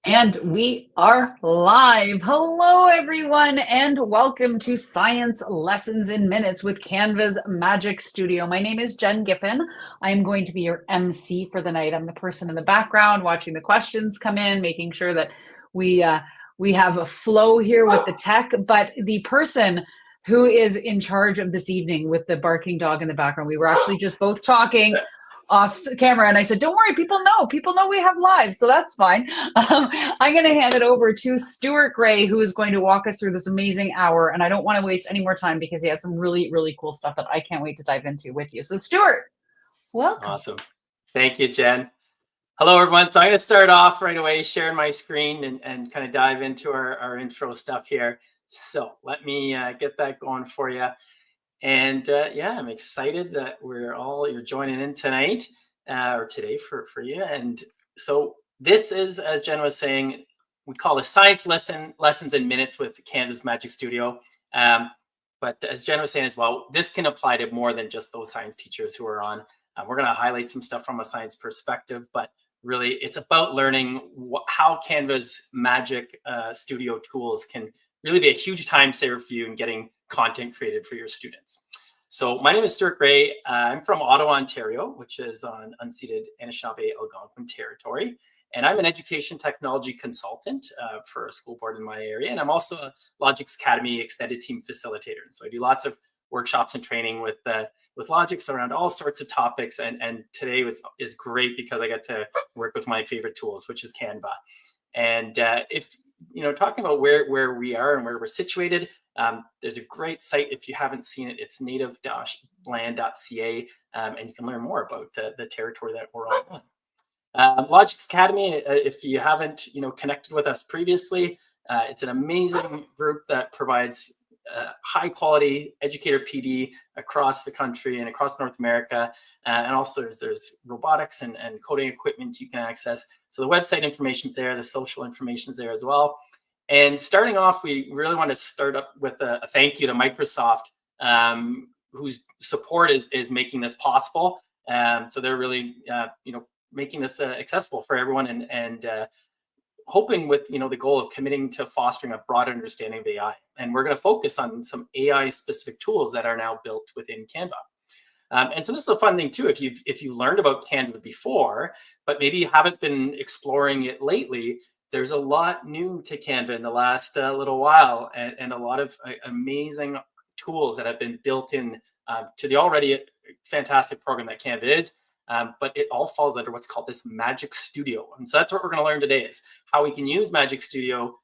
And we are live. Hello, everyone, and welcome to Science Lessons in Minutes with Canva's Magic Studio. My name is Jen Giffen. I am going to be your MC for the night. I'm the person in the background watching the questions come in, making sure that we have a flow here with the tech. But the person who is in charge of this evening with the barking dog in the background, we were actually just both talking off camera, and I said, don't worry, people know we have lives, so that's fine. I'm going to hand it over to Stuart Gray, who is going to walk us through this amazing hour, and I don't want to waste any more time because he has some really, really cool stuff that I can't wait to dive into with you. So Stuart, welcome. Awesome. Thank you, Jen. Hello, everyone. So I'm going to start off right away, sharing my screen and kind of dive into our intro stuff here. So let me get that going for you. And yeah, I'm excited that you're joining in tonight or today for you. And so this is, as Jen was saying, we call this Science Lessons in Minutes with Canva's Magic Studio. But as Jen was saying as well, this can apply to more than just those science teachers who are on. We're going to highlight some stuff from a science perspective, but really it's about learning how Canva's Magic Studio tools can really be a huge time saver for you in getting content created for your students. So my name is Stuart Gray. I'm from Ottawa, Ontario, which is on unceded Anishinaabe-Algonquin territory. And I'm an education technology consultant for a school board in my area. And I'm also a Logix Academy extended team facilitator. And so I do lots of workshops and training with Logix around all sorts of topics. And today is great because I get to work with my favorite tools, which is Canva. And if talking about where we are and where we're situated, there's a great site. If you haven't seen it, it's native-land.ca, and you can learn more about the territory that we're on. Logix Academy, if you haven't connected with us previously, it's an amazing group that provides high quality educator PD across the country and across North America. And also there's robotics and coding equipment you can access. So the website information's there, the social information's there as well. And starting off, we really want to start up with a thank you to Microsoft, whose support is making this possible. So they're really, making this accessible for everyone and hoping with, the goal of committing to fostering a broad understanding of AI. And we're going to focus on some AI specific tools that are now built within Canva. And so this is a fun thing too. If you've learned about Canva before, but maybe you haven't been exploring it lately, there's a lot new to Canva in the last little while, and a lot of amazing tools that have been built in to the already fantastic program that Canva is. But it all falls under what's called this Magic Studio. And so that's what we're going to learn today, is how we can use Magic Studio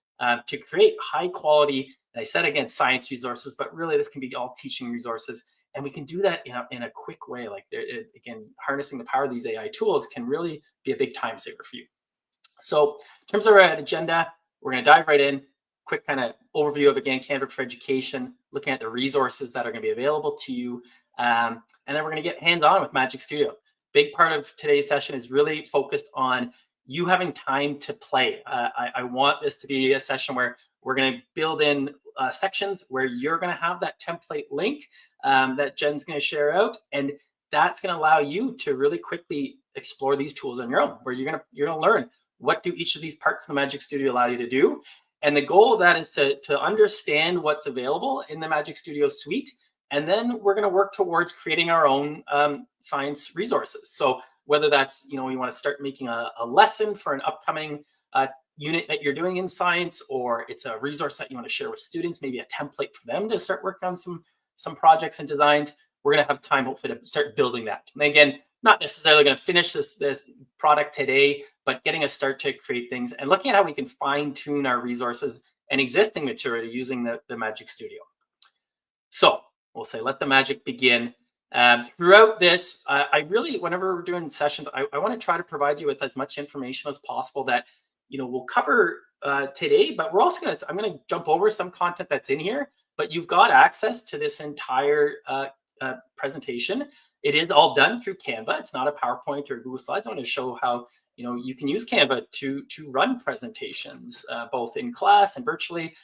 to create high quality, and I said again, science resources, but really this can be all teaching resources. And we can do that in a quick way. Like again, harnessing the power of these AI tools can really be a big time saver for you. So in terms of our agenda, we're going to dive right in. Quick kind of overview of, again, Canva for Education, looking at the resources that are going to be available to you. And then we're going to get hands-on with Magic Studio. Big part of today's session is really focused on you having time to play. I want this to be a session where we're going to build in sections where you're going to have that template link that Jen's going to share out. And that's going to allow you to really quickly explore these tools on your own, where you're going to learn what do each of these parts of the Magic Studio allow you to do. And the goal of that is to understand what's available in the Magic Studio suite. And then we're going to work towards creating our own science resources. So whether that's, you want to start making a lesson for an upcoming unit that you're doing in science, or it's a resource that you want to share with students, maybe a template for them to start working on some projects and designs, we're going to have time hopefully to start building that. And again, not necessarily going to finish this product today, but getting a start to create things and looking at how we can fine tune our resources and existing material using the Magic Studio. So we'll say, let the magic begin. Throughout this, I really, whenever we're doing sessions, I want to try to provide you with as much information as possible that, we'll cover today, but we're also I'm going to jump over some content that's in here, but you've got access to this entire presentation. It is all done through Canva. It's not a PowerPoint or Google Slides. I want to show how you can use Canva to run presentations both in class and virtually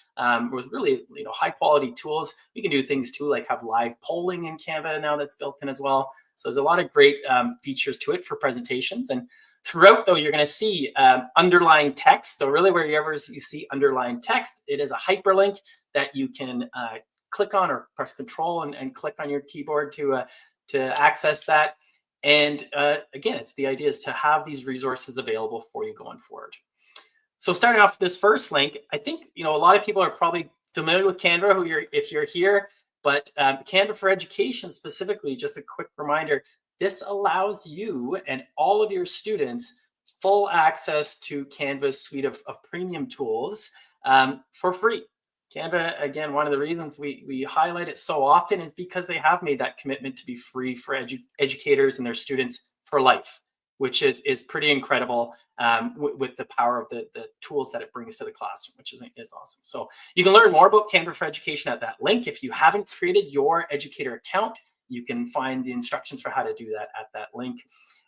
with really high quality tools. You can do things too, like have live polling in Canva now that's built in as well. So there's a lot of great features to it for presentations. And Throughout, though, you're going to see underlying text. So really, wherever you see underlying text, it is a hyperlink that you can click on, or press Control and click on your keyboard to access that. And again, it's the idea is to have these resources available for you going forward. So starting off with this first link, I think a lot of people are probably familiar with Canva if you're here, but Canva for Education specifically, just a quick reminder, this allows you and all of your students full access to Canva's suite of premium tools for free. Canva, again, one of the reasons we highlight it so often is because they have made that commitment to be free for educators and their students for life, which is pretty incredible with the power of the tools that it brings to the classroom, which is awesome. So you can learn more about Canva for Education at that link. If you haven't created your educator account, you can find the instructions for how to do that at that link.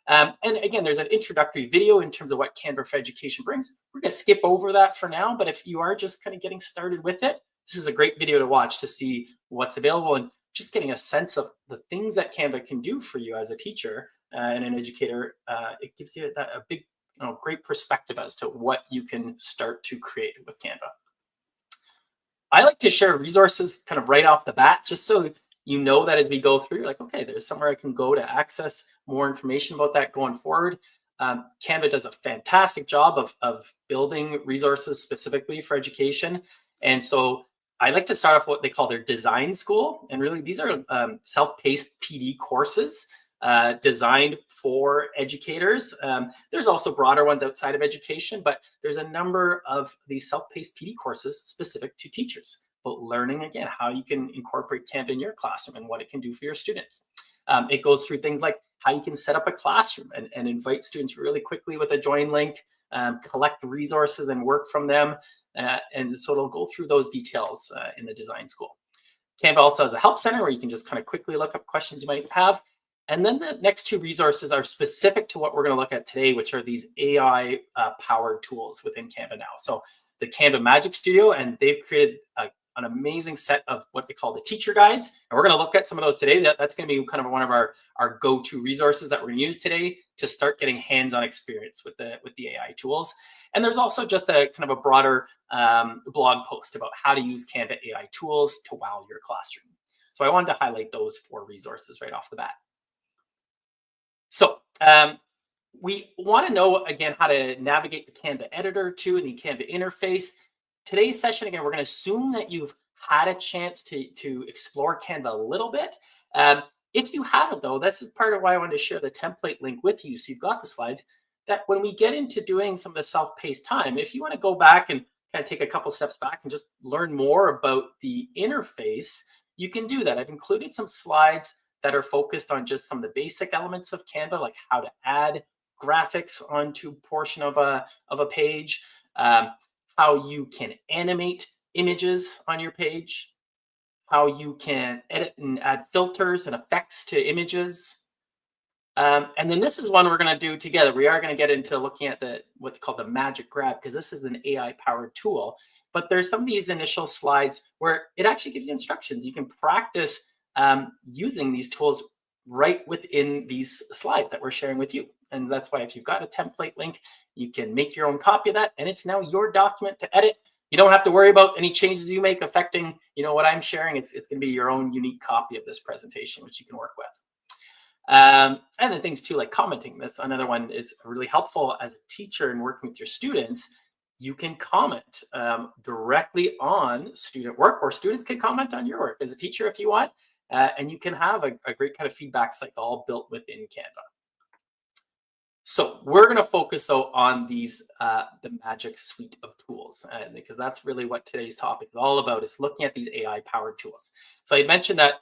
And again, there's an introductory video in terms of what Canva for Education brings. We're going to skip over that for now, but if you are just kind of getting started with it, this is a great video to watch to see what's available and just getting a sense of the things that Canva can do for you as a teacher and an educator. It gives you a big, great perspective as to what you can start to create with Canva. I like to share resources kind of right off the bat, just so you know that as we go through, you're like, okay, there's somewhere I can go to access more information about that going forward. Canva does a fantastic job of building resources specifically for education. And so I like to start off what they call their design school. And really, these are self-paced PD courses designed for educators. There's also broader ones outside of education, but there's a number of these self-paced PD courses specific to teachers, but learning, again, how you can incorporate Canva in your classroom and what it can do for your students. It goes through things like how you can set up a classroom and invite students really quickly with a join link, collect resources and work from them. And so it'll go through those details in the design school. Canva also has a help center where you can just kind of quickly look up questions you might have. And then the next two resources are specific to what we're going to look at today, which are these AI powered tools within Canva now. So the Canva Magic Studio, and they've created an amazing set of what they call the teacher guides. And we're going to look at some of those today. That's going to be kind of one of our go-to resources that we're going to use today to start getting hands-on experience with the AI tools. And there's also just a kind of a broader blog post about how to use Canva AI tools to wow your classroom. So I wanted to highlight those 4 resources right off the bat. So we want to know, again, how to navigate the Canva editor too, and the Canva interface. Today's session, again, we're going to assume that you've had a chance to explore Canva a little bit. If you haven't, though, this is part of why I wanted to share the template link with you. So you've got the slides, that when we get into doing some of the self-paced time, if you want to go back and kind of take a couple steps back and just learn more about the interface, you can do that. I've included some slides that are focused on just some of the basic elements of Canva, like how to add graphics onto a portion of a page, how you can animate images on your page, how you can edit and add filters and effects to images. And then this is one we're going to do together. We are going to get into looking at what's called the Magic Grab, because this is an AI-powered tool. But there's some of these initial slides where it actually gives you instructions. You can practice using these tools right within these slides that we're sharing with you. And that's why if you've got a template link, you can make your own copy of that, and it's now your document to edit. You don't have to worry about any changes you make affecting, what I'm sharing. It's going to be your own unique copy of this presentation, which you can work with. And then things too, like commenting. This another one is really helpful as a teacher and working with your students. You can comment directly on student work, or students can comment on your work as a teacher if you want. And you can have a great kind of feedback cycle all built within Canva. So we're going to focus, though, on these the Magic Suite of tools, because that's really what today's topic is all about, is looking at these AI-powered tools. So I mentioned that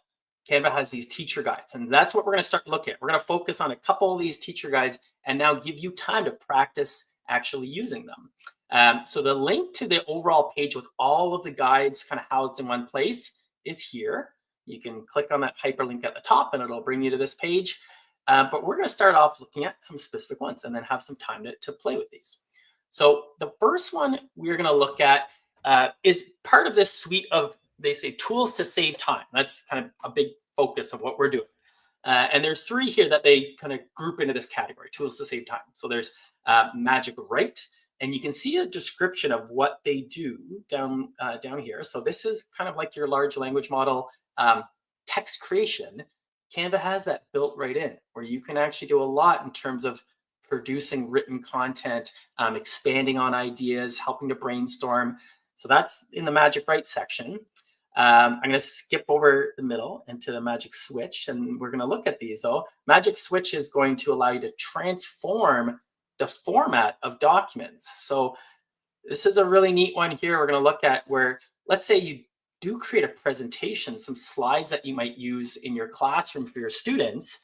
Canva has these teacher guides, and that's what we're going to start looking at. We're going to focus on a couple of these teacher guides and now give you time to practice actually using them. So the link to the overall page with all of the guides kind of housed in one place is here. You can click on that hyperlink at the top and it'll bring you to this page. But we're going to start off looking at some specific ones and then have some time to play with these. So the first one we're going to look at is part of this suite of, they say, tools to save time. That's kind of a big focus of what we're doing. And there's three here that they kind of group into this category, tools to save time. So there's Magic Write, and you can see a description of what they do down here. So this is kind of like your large language model text creation. Canva has that built right in, where you can actually do a lot in terms of producing written content, expanding on ideas, helping to brainstorm. So that's in the Magic Write section. I'm going to skip over the middle into the Magic Switch, and we're going to look at these though. Magic Switch is going to allow you to transform the format of documents. So this is a really neat one here we're going to look at, where let's say you do create a presentation, some slides that you might use in your classroom for your students.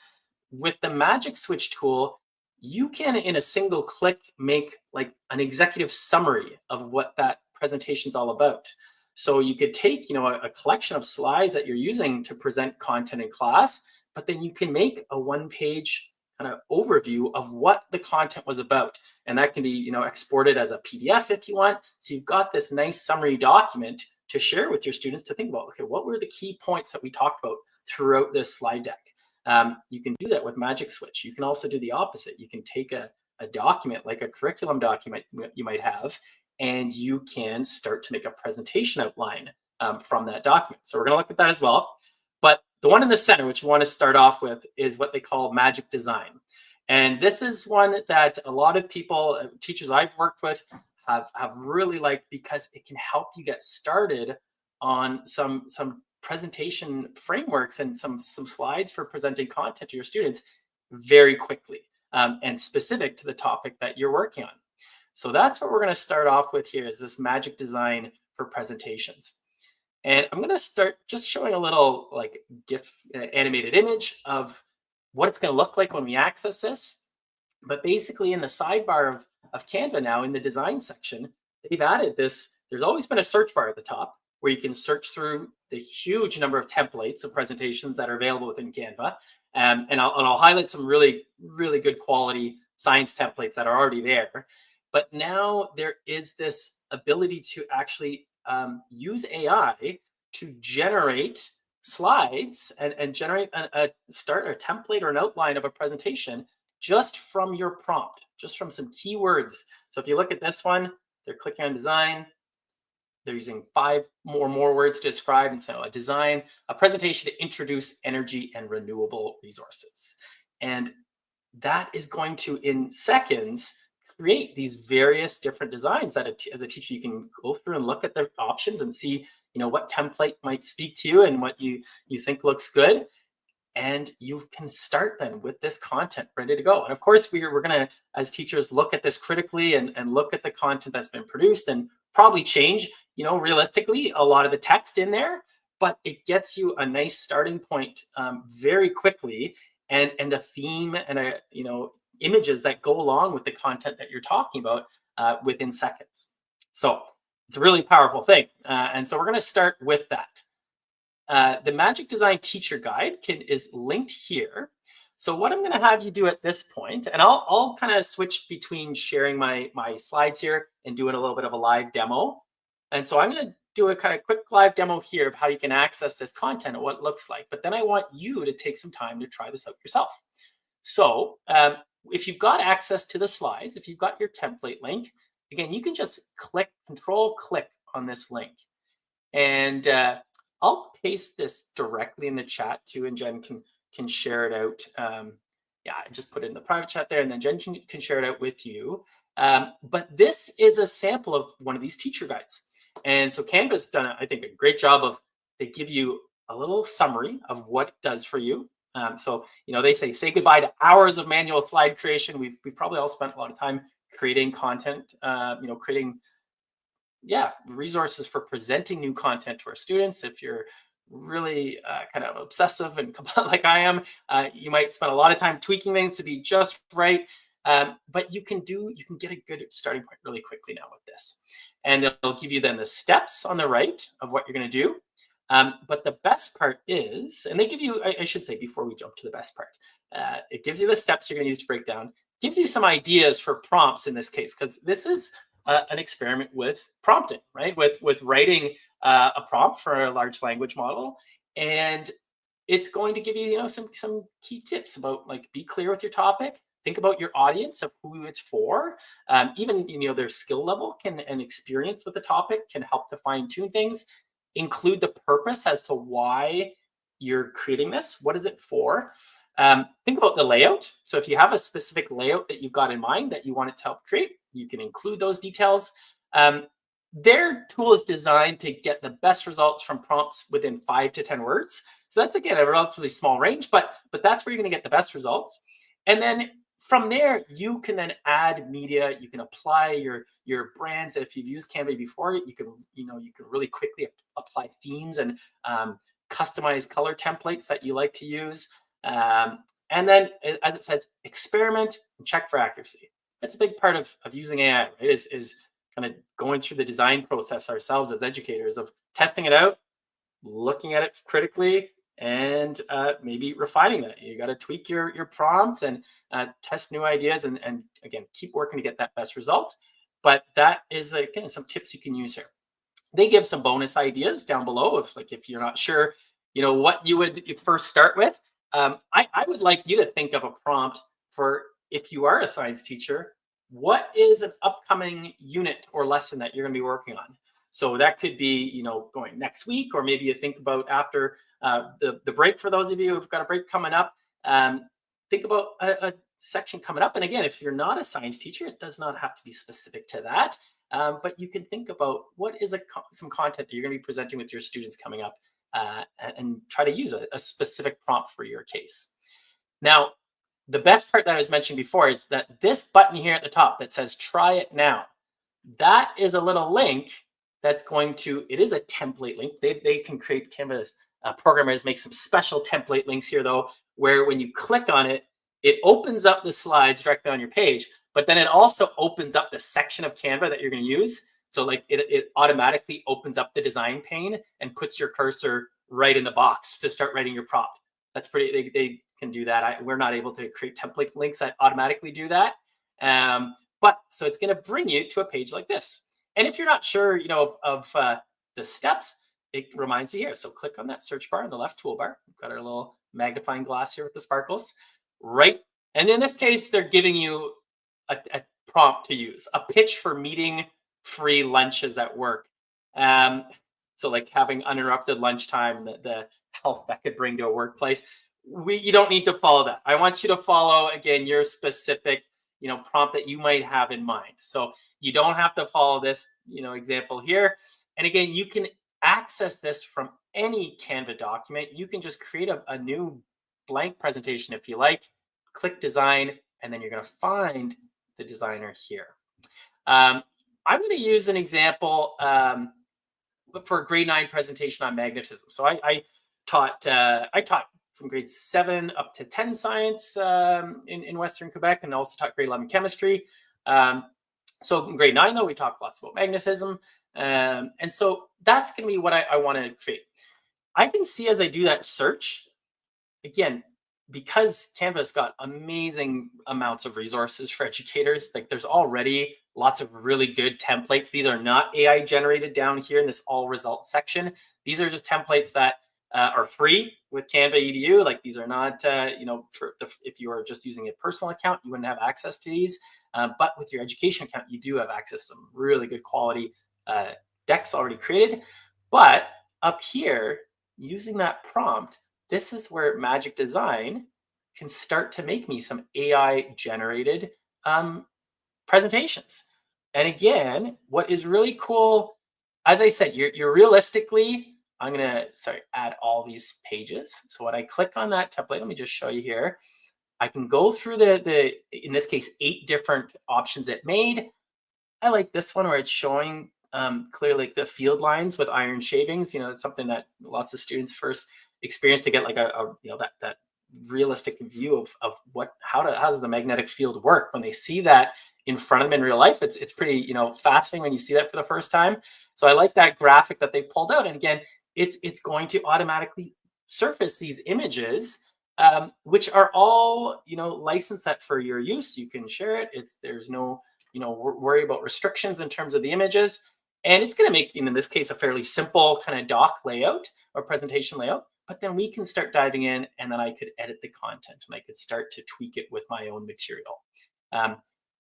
With the Magic Switch tool, you can, in a single click, make like an executive summary of what that presentation is all about. So you could take, a collection of slides that you're using to present content in class, but then you can make a one-page kind of overview of what the content was about. And that can be, exported as a PDF if you want. So you've got this nice summary document to share with your students to think about, okay, what were the key points that we talked about throughout this slide deck? You can do that with Magic Switch. You can also do the opposite. You can take a document, like a curriculum document you might have, and you can start to make a presentation outline from that document. So we're going to look at that as well. But the one in the center, which we want to start off with, is what they call Magic Design. And this is one that a lot of people, teachers I've worked with, have really liked, because it can help you get started on some presentation frameworks and some slides for presenting content to your students very quickly, and specific to the topic that you're working on. So that's what we're going to start off with here, is this Magic Design for presentations. And I'm going to start just showing a little like GIF animated image of what it's going to look like when we access this. But basically in the sidebar of Canva now, in the design section, they've added this. There's always been a search bar at the top where you can search through the huge number of templates of presentations that are available within Canva. And I'll highlight some really, really good quality science templates that are already there. But now there is this ability to actually use AI to generate slides and generate a template or an outline of a presentation just from your prompt, just from some keywords. So if you look at this one, they're clicking on design. They're using 5 more words to describe. And so a presentation to introduce energy and renewable resources. And that is going to, in seconds, create these various different designs that as a teacher, you can go through and look at the options and see, what template might speak to you and what you think looks good. And you can start then with this content ready to go. And of course, we're going to, as teachers, look at this critically and look at the content that's been produced and probably change, realistically, a lot of the text in there. But it gets you a nice starting point very quickly, and a theme and images that go along with the content that you're talking about within seconds. So it's a really powerful thing. And so we're going to start with that. The Magic Design Teacher Guide is linked here. So what I'm going to have you do at this point, and I'll kind of switch between sharing my slides here and doing a little bit of a live demo. And so I'm going to do a kind of quick live demo here of how you can access this content and what it looks like. But then I want you to take some time to try this out yourself. So if you've got access to the slides, if you've got your template link, again, you can just control click on this link. And I'll paste this directly in the chat too, and Jen can share it out. I just put it in the private chat there, and then Jen can share it out with you. But this is a sample of one of these teacher guides. And so Canva's done, I think, a great job of, they give you a little summary of what it does for you. So, they say goodbye to hours of manual slide creation. We've probably all spent a lot of time creating content, creating resources for presenting new content to our students. If you're really kind of obsessive and like I am, you might spend a lot of time tweaking things to be just right. But you can get a good starting point really quickly now with this. And they'll give you then the steps on the right of what you're going to do. But the best part is, and they give you, I should say, before we jump to the best part, it gives you the steps you're going to use to break down, gives you some ideas for prompts in this case, because this is an experiment with prompting, right? With writing a prompt for a large language model. And it's going to give you, some key tips about, like, be clear with your topic. Think about your audience of who it's for. Even, their skill level and experience with the topic can help to fine tune things. Include the purpose as to why you're creating this. What is it for? Think about the layout. So if you have a specific layout that you've got in mind that you want it to help create, you can include those details. Their tool is designed to get the best results from prompts within 5 to 10 words. So that's, again, a relatively small range, but that's where you're going to get the best results. And then from there, you can then add media. You can apply your brands. If you've used Canva before, you can really quickly apply themes and customize color templates that you like to use. And then, as it says, experiment and check for accuracy. That's a big part of using AI, right? Is kind of going through the design process ourselves as educators, of testing it out, looking at it critically, and maybe refining that. You got to tweak your prompts and test new ideas, and again, keep working to get that best result. But that is, again, some tips you can use here. They give some bonus ideas down below if you're not sure, what you would first start with. I would like you to think of a prompt for, if you are a science teacher, what is an upcoming unit or lesson that you're going to be working on? So that could be, going next week, or maybe you think about after the break. For those of you who've got a break coming up, think about a section coming up. And again, if you're not a science teacher, it does not have to be specific to that. But you can think about what is some content that you're going to be presenting with your students coming up, and try to use a specific prompt for your case. Now, the best part that I was mentioning before is that this button here at the top that says try it now, that is a little link that's going to, it is a template link. They can create, Canva programmers make some special template links here, though, where when you click on it, it opens up the slides directly on your page, but then it also opens up the section of Canva that you're going to use. So like it automatically opens up the design pane and puts your cursor right in the box to start writing your prompt. That's pretty, they can do that. We're not able to create template links that automatically do that. But so it's going to bring you to a page like this. And if you're not sure, of the steps, it reminds you here. So click on that search bar in the left toolbar. We've got our little magnifying glass here with the sparkles, right? And in this case, they're giving you a prompt to use, a pitch for meeting free lunches at work. So like having uninterrupted lunchtime, the health that could bring to a workplace. You don't need to follow that. I want you to follow, again, your specific, prompt that you might have in mind. So you don't have to follow this, example here. And again, you can access this from any Canva document. You can just create a new blank presentation if you like, click design, and then you're going to find the designer here. I'm going to use an example for a grade 9 presentation on magnetism. So I taught from grade 7 up to 10 science in Western Quebec, and also taught grade 11 chemistry. So in grade 9, though, we talk lots about magnetism. And so that's going to be what I want to create. I can see as I do that search, again, because Canva's got amazing amounts of resources for educators, like there's already lots of really good templates. These are not AI generated down here in this all results section. These are just templates that are free with Canva EDU. Like these are not, if you are just using a personal account, you wouldn't have access to these. But with your education account, you do have access to some really good quality decks already created. But up here, using that prompt, this is where Magic Design can start to make me some AI generated presentations. And again, what is really cool, as I said, you're realistically, I'm going to, add all these pages. So when I click on that template, let me just show you here. I can go through in this case, 8 different options it made. I like this one where it's showing clearly the field lines with iron shavings. It's something that lots of students first experience to get like that realistic view of how does the magnetic field work when they see that in front of them in real life. It's pretty fascinating when you see that for the first time. So I like that graphic that they pulled out, and again, it's going to automatically surface these images, which are all licensed that for your use. You can share it. There's no worry about restrictions in terms of the images, and it's going to make in this case a fairly simple kind of doc layout or presentation layout. but then we can start diving in, and then I could edit the content and I could start to tweak it with my own material.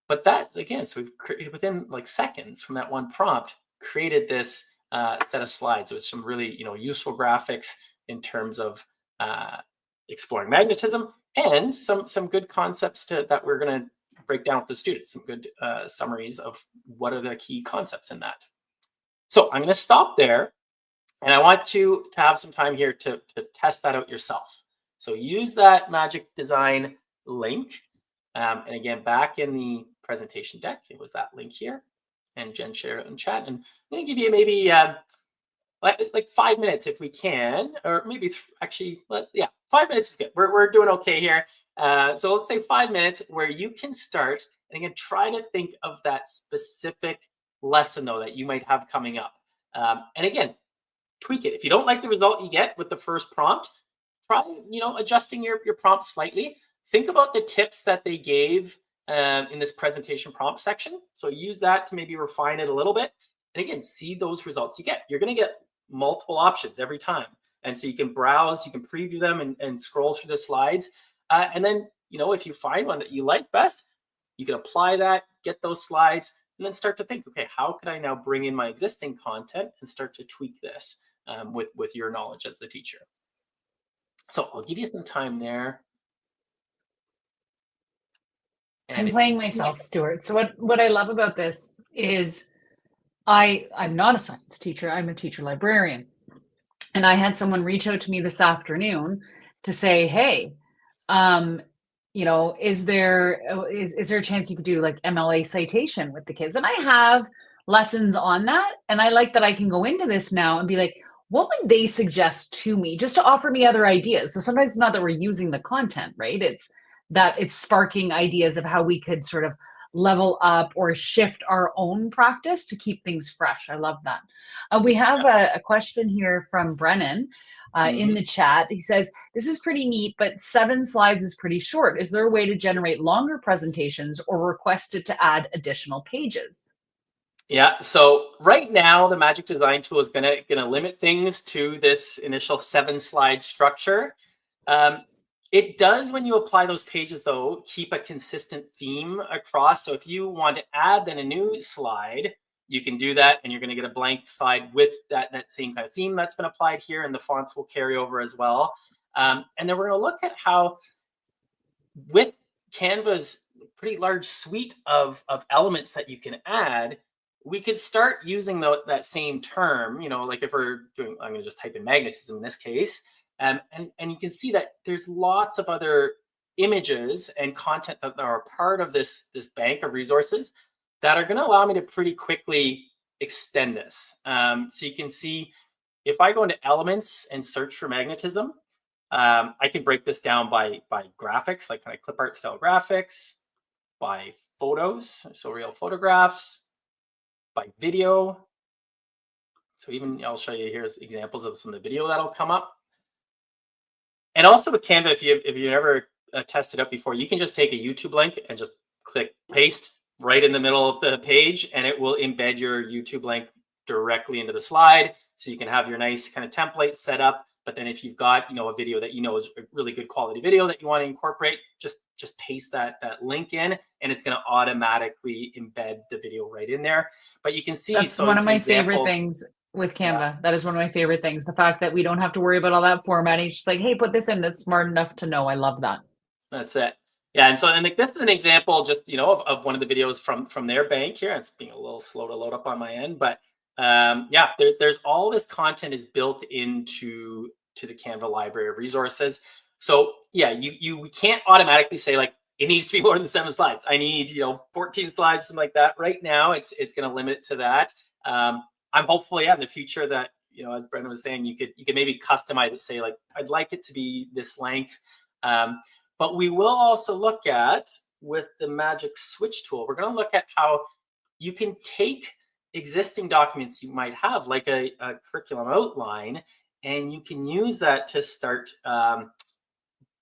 But that, again, so we've created within like seconds from that one prompt, created this set of slides with some really, useful graphics in terms of exploring magnetism, and some good concepts that we're going to break down with the students, some good summaries of what are the key concepts in that. So I'm going to stop there, and I want you to have some time here to test that out yourself. So use that Magic Design link. And again, back in the presentation deck, it was that link here. And Jen shared it in chat. And I'm going to give you maybe like 5 minutes if we can, or maybe actually, 5 minutes is good. We're doing okay here. So let's say 5 minutes where you can start, and again, try to think of that specific lesson though that you might have coming up. And again, tweak it. If you don't like the result you get with the first prompt, try adjusting your prompt slightly. Think about the tips that they gave in this presentation prompt section. So use that to maybe refine it a little bit. And again, see those results you get. You're going to get multiple options every time. And so you can browse, you can preview them and scroll through the slides. And then, if you find one that you like best, you can apply that, get those slides, and then start to think, okay, how can I now bring in my existing content and start to tweak this with your knowledge as the teacher? So I'll give you some time there. I'm playing myself, Stuart. So what I love about this is I'm not a science teacher. I'm a teacher librarian. And I had someone reach out to me this afternoon to say, hey, is there a chance you could do like MLA citation with the kids? And I have lessons on that. And I like that I can go into this now and be like, what would they suggest to me just to offer me other ideas? So sometimes it's not that we're using the content, right? It's that it's sparking ideas of how we could sort of level up or shift our own practice to keep things fresh. I love that. We have a question here from Brennan in the chat. He says, this is pretty neat, but 7 slides is pretty short. Is there a way to generate longer presentations or request it to add additional pages? Yeah, so right now the Magic Design tool is gonna limit things to this initial 7-slide structure. It does, when you apply those pages though, keep a consistent theme across. So if you want to add then a new slide, you can do that, and you're going to get a blank slide with that same kind of theme that's been applied here, and the fonts will carry over as well. And then we're going to look at how, with Canva's pretty large suite of elements that you can add, we could start using that same term, like if we're doing, I'm going to just type in magnetism in this case. And you can see that there's lots of other images and content that are a part of this bank of resources that are going to allow me to pretty quickly extend this. So you can see if I go into elements and search for magnetism, I can break this down by graphics, like kind of clip art style graphics, by photos, so real photographs, by video. So even I'll show you here's examples of some of the video that'll come up. And also with Canva, if you've never tested out before, you can just take a YouTube link and just click paste right in the middle of the page, and it will embed your YouTube link directly into the slide. So you can have your nice kind of template set up. But then if you've got a video that is a really good quality video that you want to incorporate, just paste that link in, and it's going to automatically embed the video right in there. But you can see that's one of my favorite things with Canva. Yeah. That is one of my favorite things. The fact that we don't have to worry about all that formatting. It's just like, hey, put this in. That's smart enough to know. I love that. That's it. Yeah, and so like this is an example just of one of the videos from their bank here. It's being a little slow to load up on my end, but yeah, there's all this content is built into the Canva library of resources. So yeah, you can't automatically say like it needs to be more than 7 slides. I need 14 slides, something like that. Right now, it's going to limit to that. I'm hopeful, in the future that as Brendan was saying, you could maybe customize it. Say like I'd like it to be this length. But we will also look at, with the Magic Switch tool, we're going to look at how you can take existing documents you might have, like a curriculum outline, and you can use that to start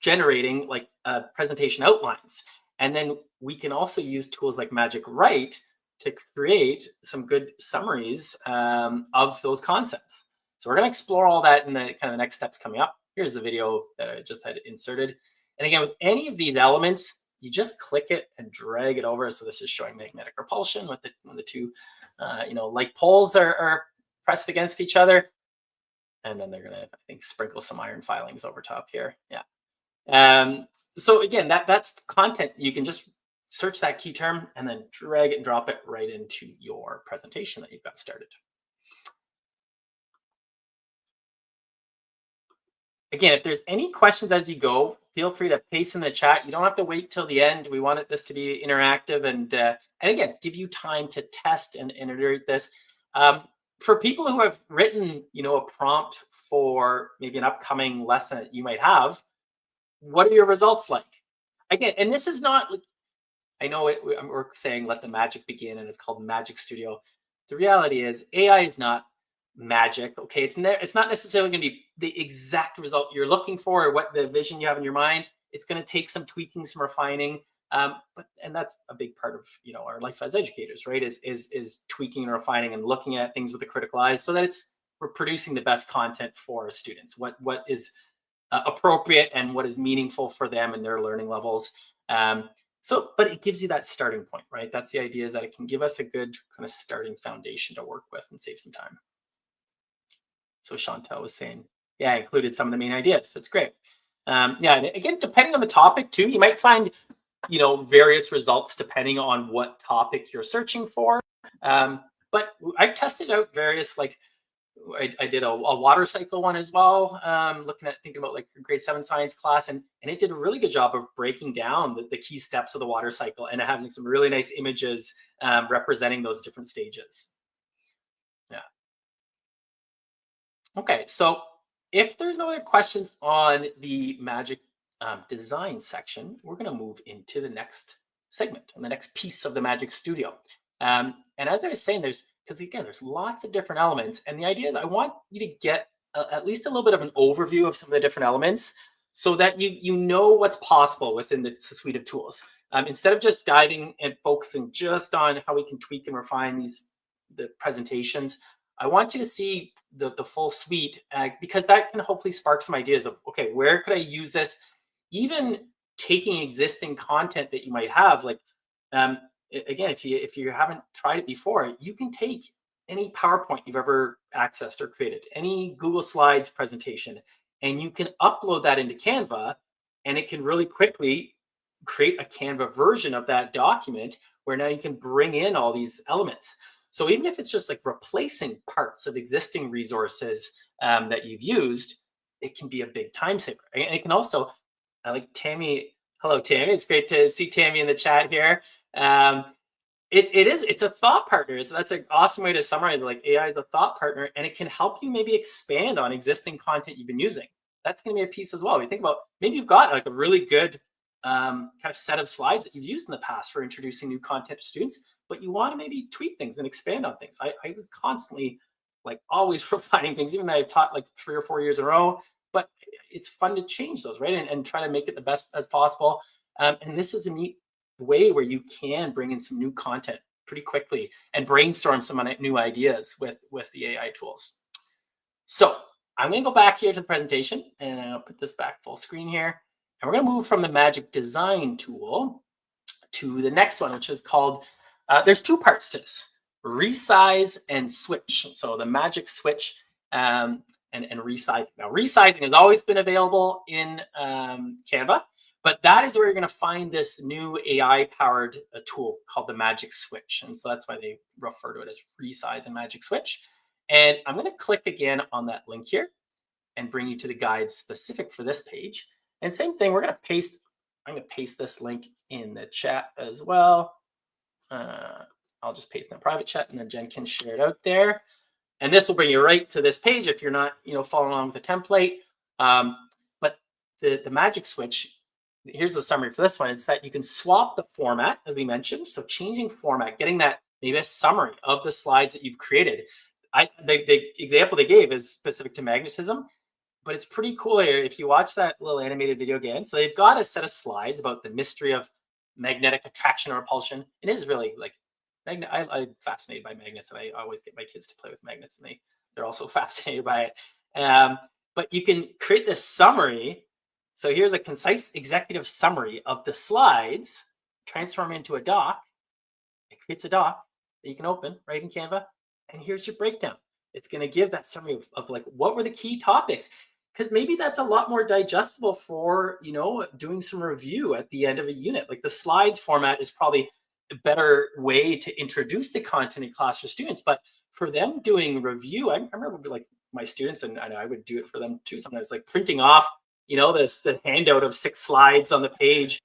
generating like presentation outlines. And then we can also use tools like Magic Write to create some good summaries of those concepts. So we're going to explore all that in the kind of next steps coming up. Here's the video that I just had inserted. And again, with any of these elements, you just click it and drag it over. So this is showing magnetic repulsion with when the two, like poles are pressed against each other. And then they're gonna, I think, sprinkle some iron filings over top here. Yeah. So again, that's content. You can just search that key term and then drag it and drop it right into your presentation that you've got started. Again, if there's any questions as you go, feel free to paste in the chat. You don't have to wait till the end. We wanted this to be interactive and again, give you time to test and iterate this. For people who have written, a prompt for maybe an upcoming lesson that you might have, what are your results like? Again, and this is not, I know we're saying let the magic begin and it's called Magic Studio. The reality is AI is not magic. Okay, it's not necessarily going to be the exact result you're looking for or what the vision you have in your mind. It's going to take some tweaking, some refining, and that's a big part of our life as educators, right? Is tweaking and refining and looking at things with a critical eye so that we're producing the best content for our students. What is appropriate and what is meaningful for them and their learning levels. But it gives you that starting point, right? That's the idea, is that it can give us a good kind of starting foundation to work with and save some time. So Chantel was saying, yeah, I included some of the main ideas. That's great. Yeah, and again, depending on the topic too, you might find, various results depending on what topic you're searching for. But I've tested out various, like I did a water cycle one as well, thinking about like grade 7 science class, and it did a really good job of breaking down the key steps of the water cycle and having some really nice images representing those different stages. Yeah. Okay, so if there's no other questions on the Magic design section, we're going to move into the next segment and the next piece of the Magic Studio. And as I was saying, because again, there's lots of different elements, and the idea is I want you to get at least a little bit of an overview of some of the different elements so that you know what's possible within the suite of tools. Instead of just diving and focusing just on how we can tweak and refine the presentations, I want you to see the full suite because that can hopefully spark some ideas of, okay, where could I use this? Even taking existing content that you might have, like, again, if you haven't tried it before, you can take any PowerPoint you've ever accessed or created, any Google Slides presentation, and you can upload that into Canva, and it can really quickly create a Canva version of that document where now you can bring in all these elements. So even if it's just like replacing parts of existing resources that you've used, it can be a big time saver. And it can also, like Tammy, hello Tammy, it's great to see Tammy in the chat here. It's a thought partner. That's an awesome way to summarize it. Like AI is a thought partner, and it can help you maybe expand on existing content you've been using. That's going to be a piece as well. You think about, maybe you've got like a really good kind of set of slides that you've used in the past for introducing new content to students, but you want to maybe tweak things and expand on things. I was constantly like always refining things, even though I've taught like 3 or 4 years in a row, but it's fun to change those, right? And try to make it the best as possible. And this is a neat way where you can bring in some new content pretty quickly and brainstorm some new ideas with the AI tools. So I'm going to go back here to the presentation, and I'll put this back full screen here. And we're going to move from the Magic Design tool to the next one, which is called, there's 2 parts to this, resize and switch. So the Magic Switch and resizing. Now, resizing has always been available in Canva, but that is where you're going to find this new AI-powered tool called the Magic Switch. And so that's why they refer to it as resize and Magic Switch. And I'm going to click again on that link here and bring you to the guide specific for this page. And same thing, I'm going to paste this link in the chat as well. I'll just paste in the private chat, and then Jen can share it out there. And this will bring you right to this page if you're not, following along with the template. But the Magic Switch, here's the summary for this one. It's that you can swap the format, as we mentioned. So changing format, getting that maybe a summary of the slides that you've created. The example they gave is specific to magnetism, but it's pretty cool here if you watch that little animated video again. So they've got a set of slides about the mystery of magnetic attraction or repulsion. It is really like, I'm fascinated by magnets, and I always get my kids to play with magnets, and they're also fascinated by it. but you can create this summary. So here's a concise executive summary of the slides, transform into a doc. It creates a doc that you can open right in Canva. And here's your breakdown. It's going to give that summary of like, what were the key topics? Because maybe that's a lot more digestible for, doing some review at the end of a unit. Like the slides format is probably a better way to introduce the content in class for students. But for them doing review, I remember like my students, and I would do it for them too sometimes, like printing off, the handout of 6 slides on the page.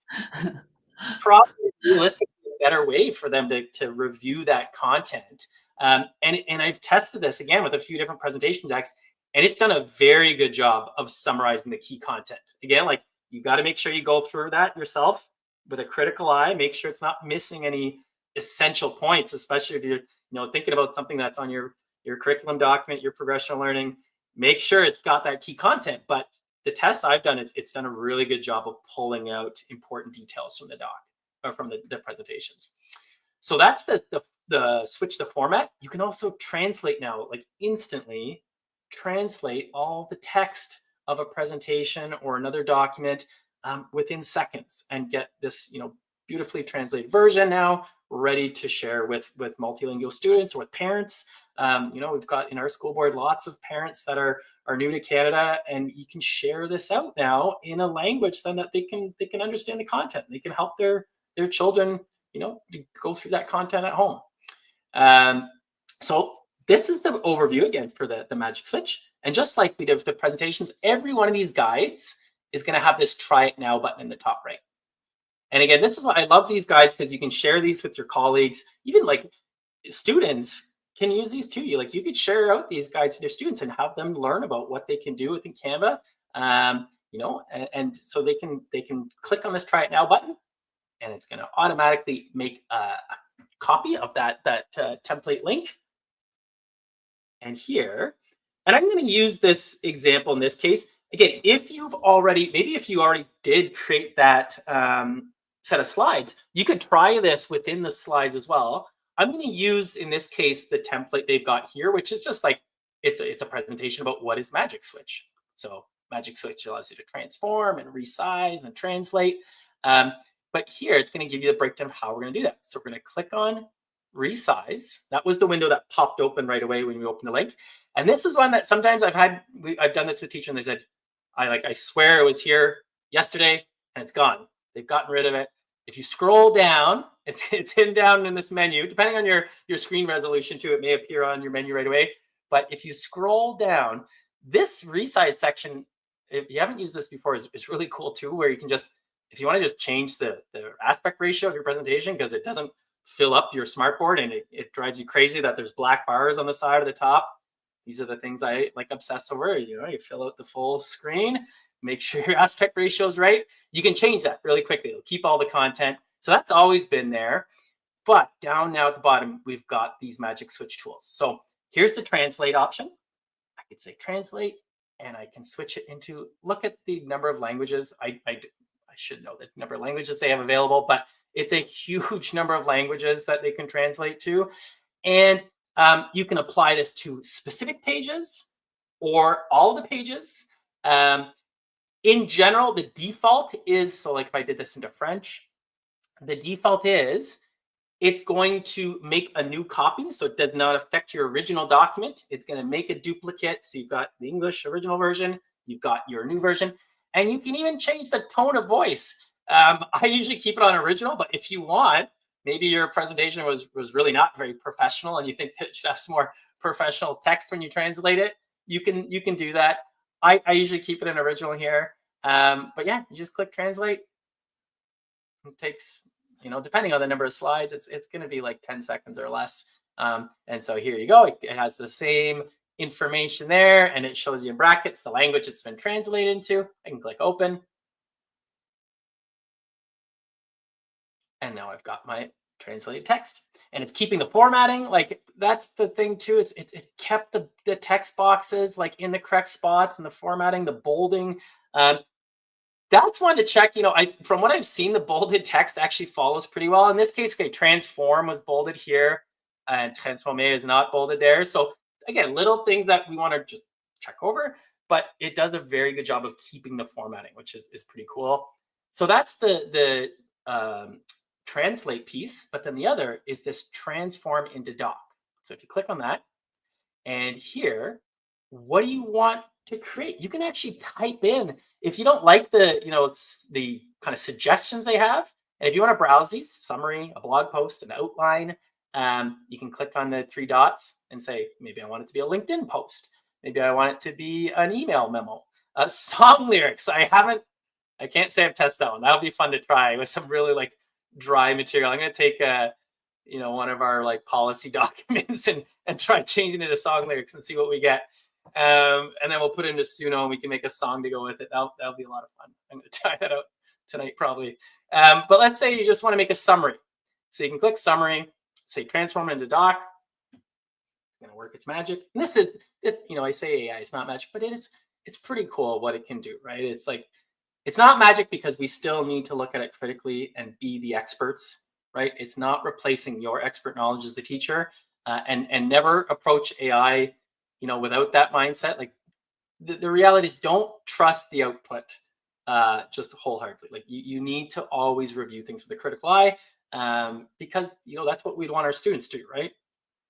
Probably realistically a better way for them to review that content. And I've tested this again with a few different presentation decks, and it's done a very good job of summarizing the key content. Again, like you got to make sure you go through that yourself with a critical eye, make sure it's not missing any essential points, especially if you're thinking about something that's on your curriculum document, your progressional learning. Make sure it's got that key content. But the tests I've done, it's done a really good job of pulling out important details from the doc or from the presentations. So that's the switch the format. You can also translate now, like instantly translate all the text of a presentation or another document within seconds and get this, beautifully translated version now ready to share with multilingual students or with parents. We've got in our school board lots of parents that are new to Canada, and you can share this out now in a language then that they can understand the content. They can help their children, go through that content at home. So this is the overview again for the magic switch. And just like we did with the presentations, every one of these guides is going to have this try it now button in the top right. And again, this is why I love these guides, because you can share these with your colleagues. Even like students can use these too. You could share out these guides with your students and have them learn about what they can do within Canva. And so they can click on this try it now button, and it's going to automatically make a copy of that template link. And here, and I'm going to use this example in this case. Again, if you already did create that set of slides, you could try this within the slides as well. I'm going to use, in this case, the template they've got here, which is just like, it's a presentation about what is Magic Switch. So Magic Switch allows you to transform and resize and translate. But here, it's going to give you the breakdown of how we're going to do that. So we're going to click on resize. That was the window that popped open right away when we opened the link. And this is one that sometimes I've done this with teachers, and they said, I swear it was here yesterday and it's gone. They've gotten rid of it. If you scroll down, it's hidden down in this menu. Depending on your screen resolution too, it may appear on your menu right away. But if you scroll down, this resize section, if you haven't used this before, is really cool too, where you can just, if you want to just change the aspect ratio of your presentation, because it doesn't fill up your smartboard and it drives you crazy that there's black bars on the side or the top. These are the things I obsess over. You fill out the full screen, make sure your aspect ratio is right. You can change that really quickly. It'll keep all the content. So that's always been there. But down now at the bottom, we've got these magic switch tools. So here's the translate option. I could say translate, and I can switch it into, look at the number of languages. I should know the number of languages they have available, but it's a huge number of languages that they can translate to. And you can apply this to specific pages or all the pages. In general, the default is, so like if I did this into French, the default is it's going to make a new copy. So it does not affect your original document. It's going to make a duplicate. So you've got the English original version, you've got your new version, and you can even change the tone of voice. I usually keep it on original, but if you want, maybe your presentation was really not very professional and you think that it should have some more professional text when you translate it, you can do that. I usually keep it in original here. But yeah, you just click translate. It takes, depending on the number of slides, it's going to be like 10 seconds or less. And so here you go. It has the same information there, and it shows you in brackets the language it's been translated into. I can click open. And now I've got my translated text, and it's keeping the formatting. Like that's the thing too. It's kept the text boxes like in the correct spots, and the formatting, the bolding. That's one to check. From what I've seen, the bolded text actually follows pretty well. In this case, okay, transform was bolded here, and transformer is not bolded there. So again, little things that we want to just check over. but it does a very good job of keeping the formatting, which is pretty cool. So that's the translate piece, but then the other is this transform into doc. So if you click on that, and here, what do you want to create? You can actually type in, if you don't like the, the kind of suggestions they have, and if you want to browse these, summary, a blog post, an outline, you can click on the 3 dots and say, maybe I want it to be a LinkedIn post. Maybe I want it to be an email memo. Song lyrics, I can't say I've tested that one. That'll be fun to try with some really like dry material. I'm going to take one of our like policy documents and try changing it to song lyrics and see what we get. And then we'll put it into Suno and we can make a song to go with it. That'll be a lot of fun. I'm going to try that out tonight probably. But let's say you just want to make a summary. So you can click summary, say transform into doc. It's going to work its magic. And this is, I say AI is not magic, but it's pretty cool what it can do, right? It's like, it's not magic because we still need to look at it critically and be the experts, right? It's not replacing your expert knowledge as the teacher, and never approach AI, without that mindset. Like the reality is, don't trust the output just wholeheartedly. Like you need to always review things with a critical eye, because that's what we'd want our students to do, right?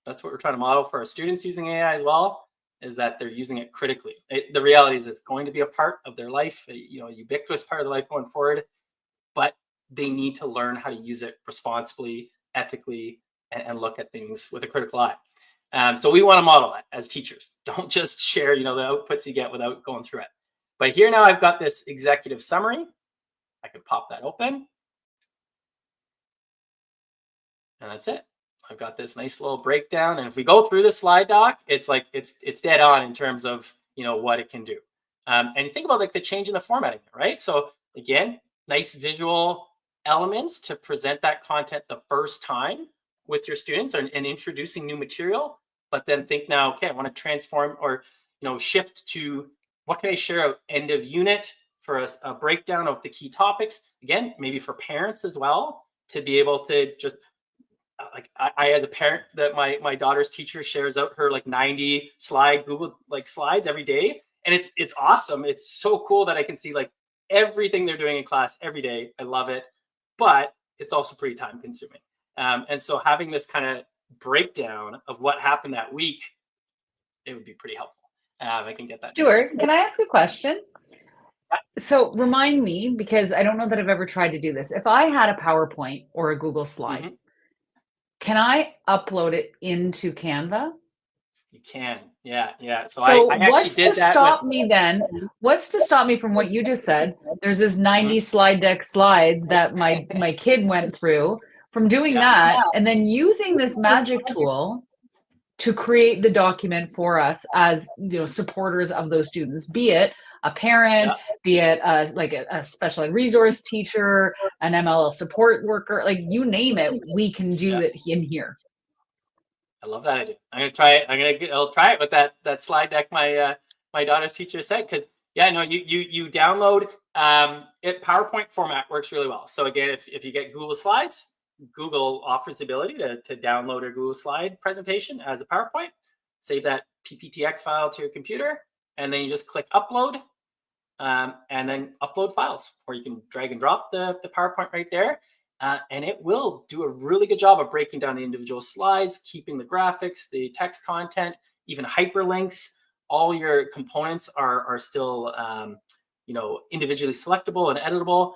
That's what we're trying to model for our students using AI as well, is that they're using it critically. The reality is it's going to be a part of their life, a ubiquitous part of their life going forward, but they need to learn how to use it responsibly, ethically, and look at things with a critical eye. So we want to model that as teachers. Don't just share, the outputs you get without going through it. But here now I've got this executive summary. I can pop that open. And that's it. I've got this nice little breakdown. And if we go through the slide doc, it's like, it's dead on in terms of, what it can do. And you think about like the change in the formatting, right? So again, nice visual elements to present that content the first time with your students and introducing new material, but then think now, okay, I want to transform or, shift to what can I share out end of unit for a breakdown of the key topics. Again, maybe for parents as well, to be able to just, like I as a parent, that my daughter's teacher shares out her like 90 slide Google like slides every day. And it's awesome. It's so cool that I can see like everything they're doing in class every day. I love it, but it's also pretty time consuming. And so having this kind of breakdown of what happened that week, it would be pretty helpful. I can get that. Stuart, can I ask a question? So remind me, because I don't know that I've ever tried to do this. If I had a PowerPoint or a Google slide, can I upload it into Canva? You can, yeah. So I actually did that. What's to stop me from what you just said? There's this 90 slide deck slides that my kid went through, from doing that and then using this magic tool to create the document for us as supporters of those students, be it a parent, be it like a special ed resource teacher, an MLL support worker, like you name it, we can do it in here. I love that idea. I'm gonna try it. I'll try it with that slide deck my daughter's teacher said, because you download it. PowerPoint format works really well. So again, if you get Google Slides, Google offers the ability to download a Google slide presentation as a PowerPoint, save that PPTX file to your computer, and then you just click upload, and then upload files, or you can drag and drop the PowerPoint right there. And it will do a really good job of breaking down the individual slides, keeping the graphics, the text content, even hyperlinks. All your components are still, individually selectable and editable.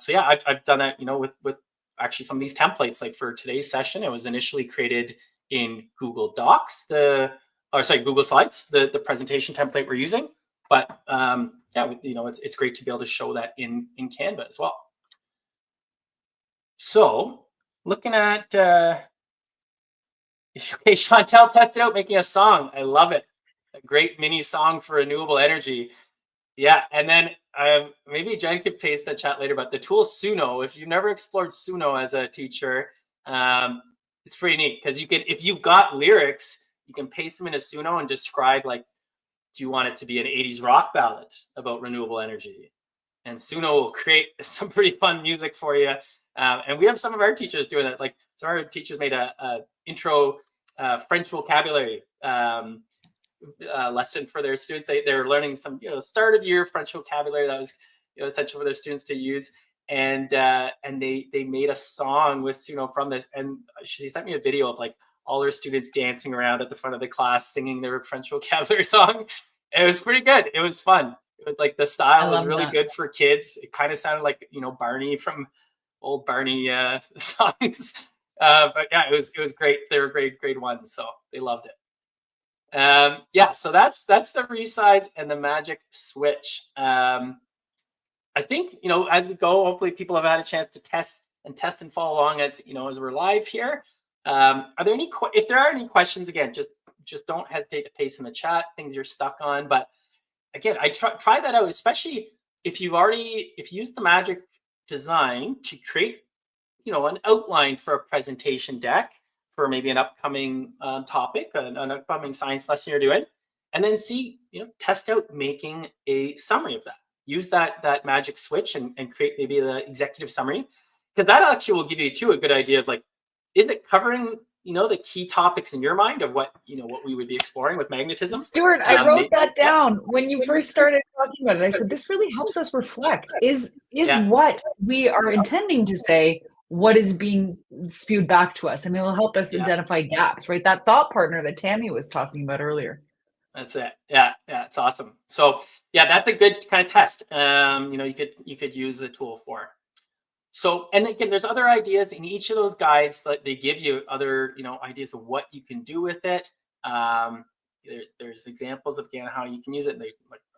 So yeah, I've done that, with actually some of these templates. Like for today's session, it was initially created in Google Docs, Google Slides, the presentation template we're using. But it's great to be able to show that in Canva as well. So looking at, okay, Chantel tested out making a song. I love it. A great mini song for renewable energy. Yeah, and then maybe Jen could paste the chat later, but the tool Suno, if you've never explored Suno as a teacher, it's pretty neat, because you can, if you've got lyrics, you can paste them into Suno and describe, like, do you want it to be an 80s rock ballad about renewable energy? And Suno will create some pretty fun music for you. And we have some of our teachers doing that. Like, some of our teachers made a intro French vocabulary lesson for their students. They're learning some, start of year French vocabulary that was, essential for their students to use. And they made a song with, from this. And she sent me a video of like all her students dancing around at the front of the class, singing their French vocabulary song. It was pretty good. It was fun. It was like the style was really good for kids. It kind of sounded like, Barney from old Barney songs. But yeah, it was great. They were grade one, so they loved it. Yeah, so that's the resize and the magic switch. I think, as we go, hopefully people have had a chance to test and follow along as, as we're live here. Are there any, if there are any questions, again, just don't hesitate to paste in the chat, things you're stuck on. But again, I try that out, especially if you used the magic design to create, an outline for a presentation deck for maybe an upcoming topic, an upcoming science lesson you're doing, and then test out making a summary of that. Use that magic switch and create maybe the executive summary, because that actually will give you too a good idea of like, is it covering, the key topics in your mind of what, what we would be exploring with magnetism? Stuart, I wrote that down when you first started talking about it. I said, this really helps us reflect. Is what we are intending to say what is being spewed back to us, and it'll help us identify gaps, right? That thought partner that Tammy was talking about earlier. That's it. Yeah, it's awesome. So yeah, that's a good kind of test. You could use the tool for. So, and again, there's other ideas in each of those guides that they give you other, ideas of what you can do with it. There's examples of, again, how you can use it.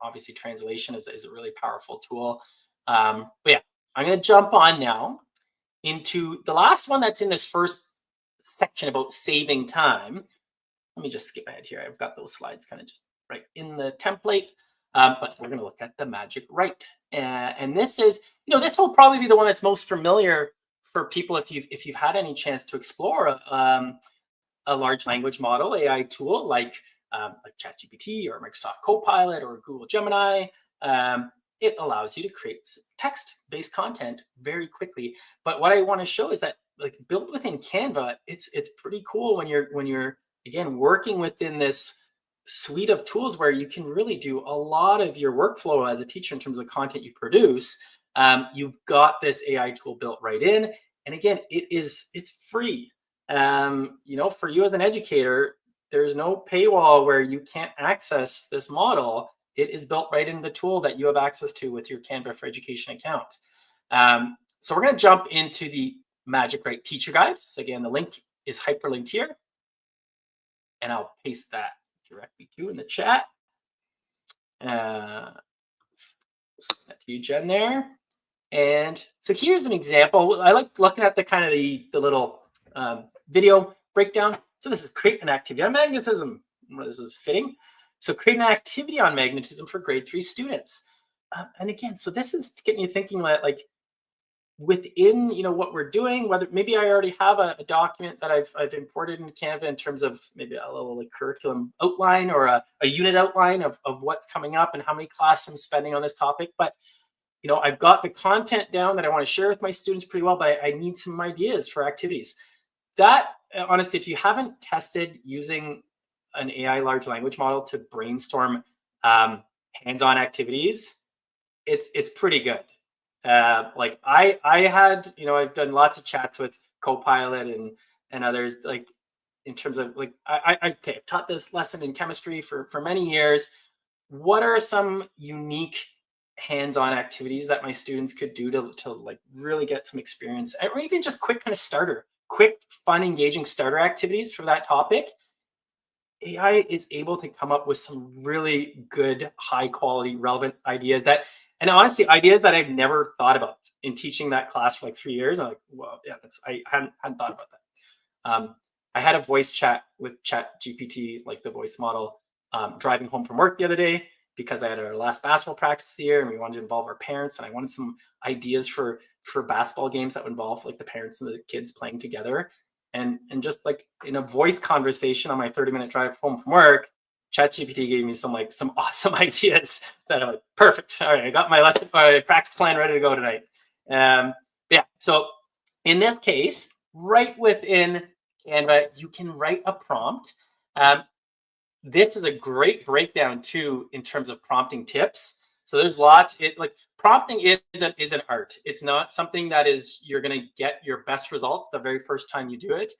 Obviously translation is a really powerful tool. But yeah, I'm going to jump on now into the last one that's in this first section about saving time. Let me just skip ahead here. I've got those slides kind of just right in the template. But we're going to look at the magic write. And this is, this will probably be the one that's most familiar for people if you've had any chance to explore a large language model AI tool like ChatGPT or Microsoft Copilot or Google Gemini. It allows you to create text-based content very quickly. But what I want to show is that, like, built within Canva, it's pretty cool when you're again working within this suite of tools where you can really do a lot of your workflow as a teacher in terms of the content you produce. You've got this AI tool built right in, and again, it's free. For you as an educator, there's no paywall where you can't access this model. It is built right into the tool that you have access to with your Canva for Education account. So we're going to jump into the Magic Write Teacher Guide. So again, the link is hyperlinked here, and I'll paste that directly to in the chat. Send that to you, Jen, there. And so here's an example. I like looking at the kind of the little video breakdown. So this is create an activity on magnetism. This is fitting. So create an activity on magnetism for grade 3 students. And again, so this is getting you thinking like within what we're doing, whether maybe I already have a document that I've imported in Canva in terms of maybe a little like curriculum outline or a unit outline of what's coming up and how many classes I'm spending on this topic. But I've got the content down that I want to share with my students pretty well, but I need some ideas for activities. That honestly, if you haven't tested using an AI large language model to brainstorm hands-on activities, it's pretty good. Like I had, I've done lots of chats with Copilot and others, like in terms of like, I've taught this lesson in chemistry for many years. What are some unique hands-on activities that my students could do to like really get some experience, or even just quick kind of quick, fun, engaging starter activities for that topic? AI is able to come up with some really good, high quality, relevant ideas and honestly, ideas that I've never thought about in teaching that class for like 3 years. I'm like, well, yeah, I hadn't thought about that. I had a voice chat with ChatGPT, like the voice model, driving home from work the other day because I had our last basketball practice of the year and we wanted to involve our parents, and I wanted some ideas for basketball games that would involve like the parents and the kids playing together. And just like in a voice conversation on my 30-minute drive home from work, ChatGPT gave me some awesome ideas that I'm like, perfect. All right, I got my practice plan ready to go tonight. Yeah, so in this case, right within Canva, you can write a prompt. this is a great breakdown too in terms of prompting tips. So there's lots. Like prompting is an art. It's not something that is you're going to get your best results the very first time you do it.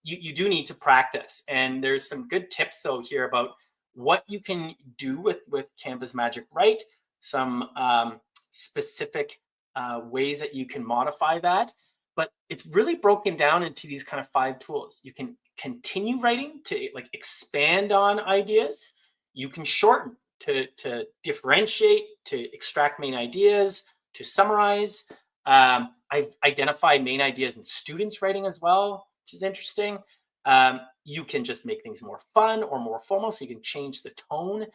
You do need to practice, and there's some good tips though here about what you can do with Canva's Magic Write. Some specific ways that you can modify that. But it's really broken down into these kind of 5 tools. You can continue writing to like expand on ideas. You can shorten to differentiate, to extract main ideas, to summarize. I've identified main ideas in students writing as well, which is interesting. You can just make things more fun or more formal, so you can change the tone.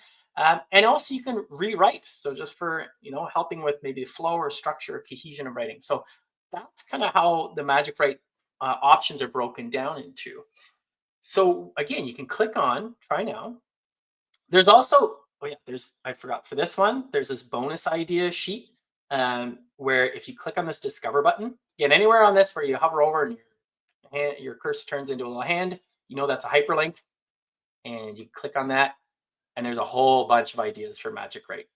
And also you can rewrite. So just for, helping with maybe flow or structure or cohesion of writing. So that's kind of how the Magic Write options are broken down into. So again, you can click on Try Now. There's also, I forgot for this one, there's this bonus idea sheet where if you click on this Discover button, again, anywhere on this where you hover over and your cursor turns into a little hand, that's a hyperlink, and you click on that, and there's a whole bunch of ideas for Magic Write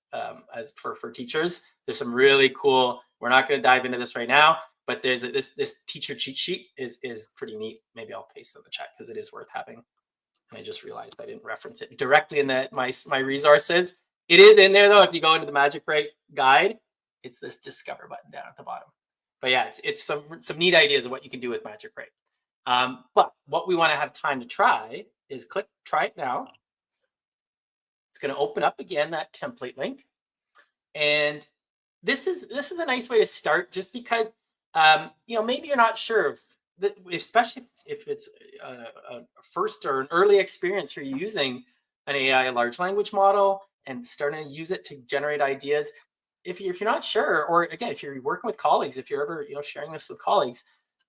as for teachers. There's some really cool. We're not going to dive into this right now, but there's this teacher cheat sheet is pretty neat. Maybe I'll paste it in the chat because it is worth having. And I just realized I didn't reference it directly in my resources. It is in there though. If you go into the Magic Write guide, it's this Discover button down at the bottom. But yeah, it's some neat ideas of what you can do with Magic Write. But what we want to have time to try is click Try It Now. It's going to open up again that template link, and this is a nice way to start, just because maybe you're not sure especially if it's a first or an early experience for you using an AI large language model and starting to use it to generate ideas. If you're not sure, or again, if you're working with colleagues, if you're ever sharing this with colleagues,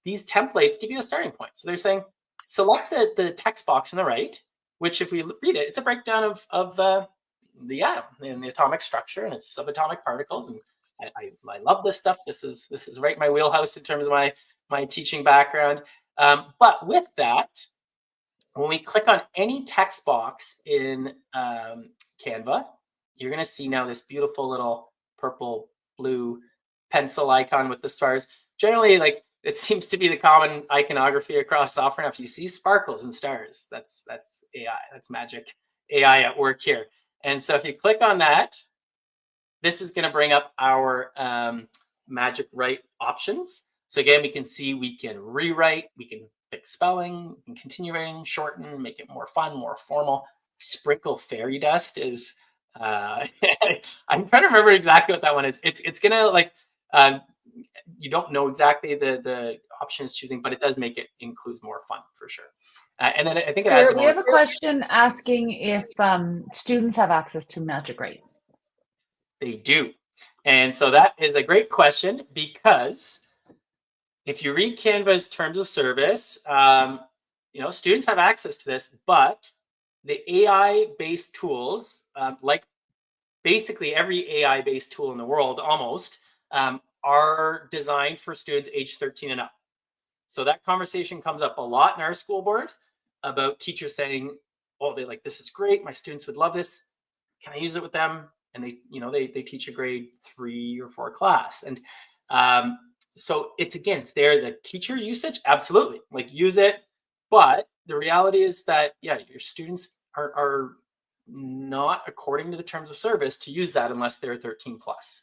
these templates give you a starting point. So they're saying select the text box on the right, which if we read it, it's a breakdown of the atom and the atomic structure and its subatomic particles. And I love this stuff. This is right in my wheelhouse in terms of my teaching background. But with that, when we click on any text box in Canva, you're going to see now this beautiful little purple blue pencil icon with the stars. Generally, like, it seems to be the common iconography across software. Now, if you see sparkles and stars, that's AI. That's Magic AI at work here. And so if you click on that, this is going to bring up our Magic Write options. So again, we can see we can rewrite, we can fix spelling, we can continue writing, shorten, make it more fun, more formal. Sprinkle fairy dust is, I'm trying to remember exactly what that one is. It's going to like, you don't know exactly the option it's choosing, but it does make it includes more fun for sure. And then I think it adds we have a question asking if students have access to Magic Write. They do. And so that is a great question, because if you read Canva's terms of service, students have access to this, but the AI-based tools, like basically every AI-based tool in the world almost, are designed for students age 13 and up. So that conversation comes up a lot in our school board about teachers saying, oh, they like, this is great, my students would love this. Can I use it with them? And they teach a grade 3 or 4 class. And so it's there, the teacher usage, absolutely, like use it. But the reality is that, your students are not, according to the terms of service, to use that unless they're 13 plus.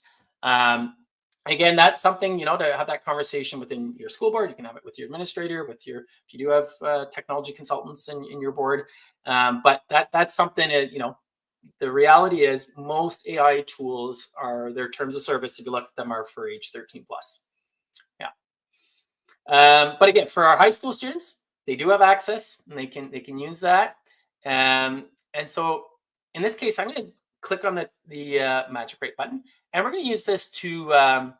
Again, that's something, to have that conversation within your school board. You can have it with your administrator, if you do have technology consultants in your board. But that's something that, the reality is most AI tools their terms of service, if you look at them, are for age 13 plus. Yeah. But again, for our high school students, they do have access and they can use that. And so in this case, I'm going to click on the Magic Write button, and we're going to use this to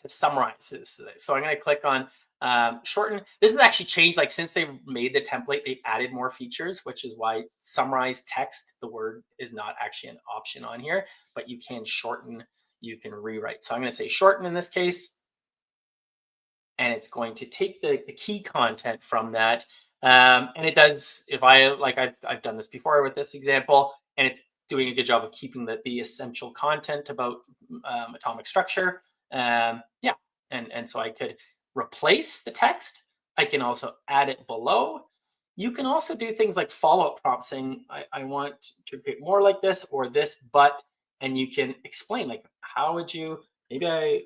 summarize this. So I'm going to click on shorten. This has actually changed, like since they made the template, they've added more features, which is why summarize text, the word, is not actually an option on here, but you can shorten, you can rewrite. So I'm going to say shorten in this case, and it's going to take the key content from that And it does, if I've done this before with this example, and it's doing a good job of keeping the essential content about atomic structure. Yeah, and so I could replace the text. I can also add it below. You can also do things like follow-up prompts saying, I want to create more like this or this, but, and you can explain like, how would you, maybe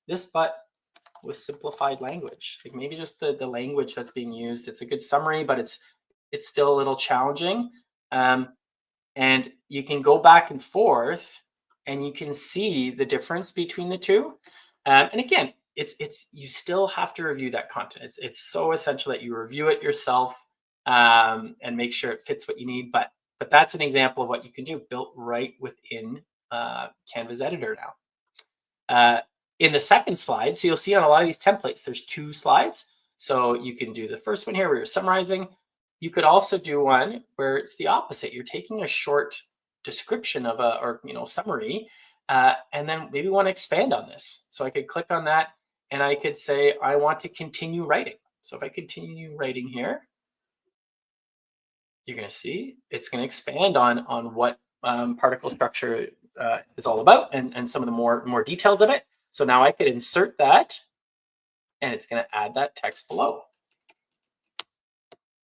this but with simplified language, like maybe just the language that's being used. It's a good summary, but it's still a little challenging. And you can go back and forth and you can see the difference between the two. And again, it's you still have to review that content. It's so essential that you review it yourself and make sure it fits what you need. But that's an example of what you can do built right within Canva's editor now. In the second slide, so you'll see on a lot of these templates, there's 2 slides. So you can do the first one here where you're summarizing. You could also do one where it's the opposite. You're taking a short description of or summary, and then maybe want to expand on this. So I could click on that and I could say, I want to continue writing. So if I continue writing here, you're going to see it's going to expand on what particle structure is all about and some of the more details of it. So now I could insert that and it's going to add that text below.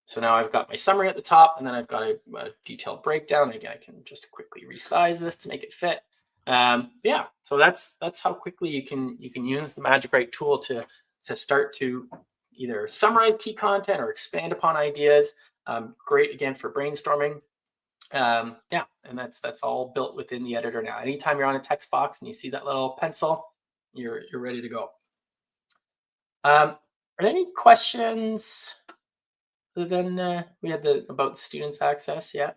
So now I've got my summary at the top and then I've got a detailed breakdown. Again, I can just quickly resize this to make it fit. Yeah, so that's how quickly you can use the Magic Write tool to start to either summarize key content or expand upon ideas. Great again for brainstorming. Yeah, and that's all built within the editor now. Anytime you're on a text box and you see that little pencil, you're ready to go. Are there any questions other than we had the about students access? Yeah.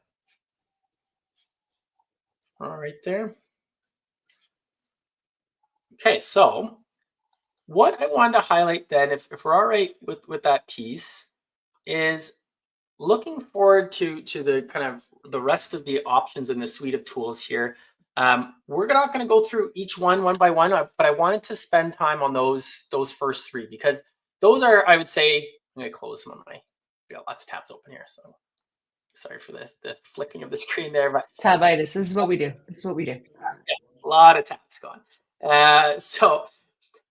All right there. Okay, so what I wanted to highlight then, if we're all right with that piece, is looking forward to the kind of the rest of the options in the suite of tools here. We're not going to go through each one by one, but I wanted to spend time on those first 3 because those are, I would say, I'm going to close some of my, got lots of tabs open here, so sorry for the flicking of the screen there. But tabitis, this is what we do. This is what we do. Yeah, a lot of tabs going. So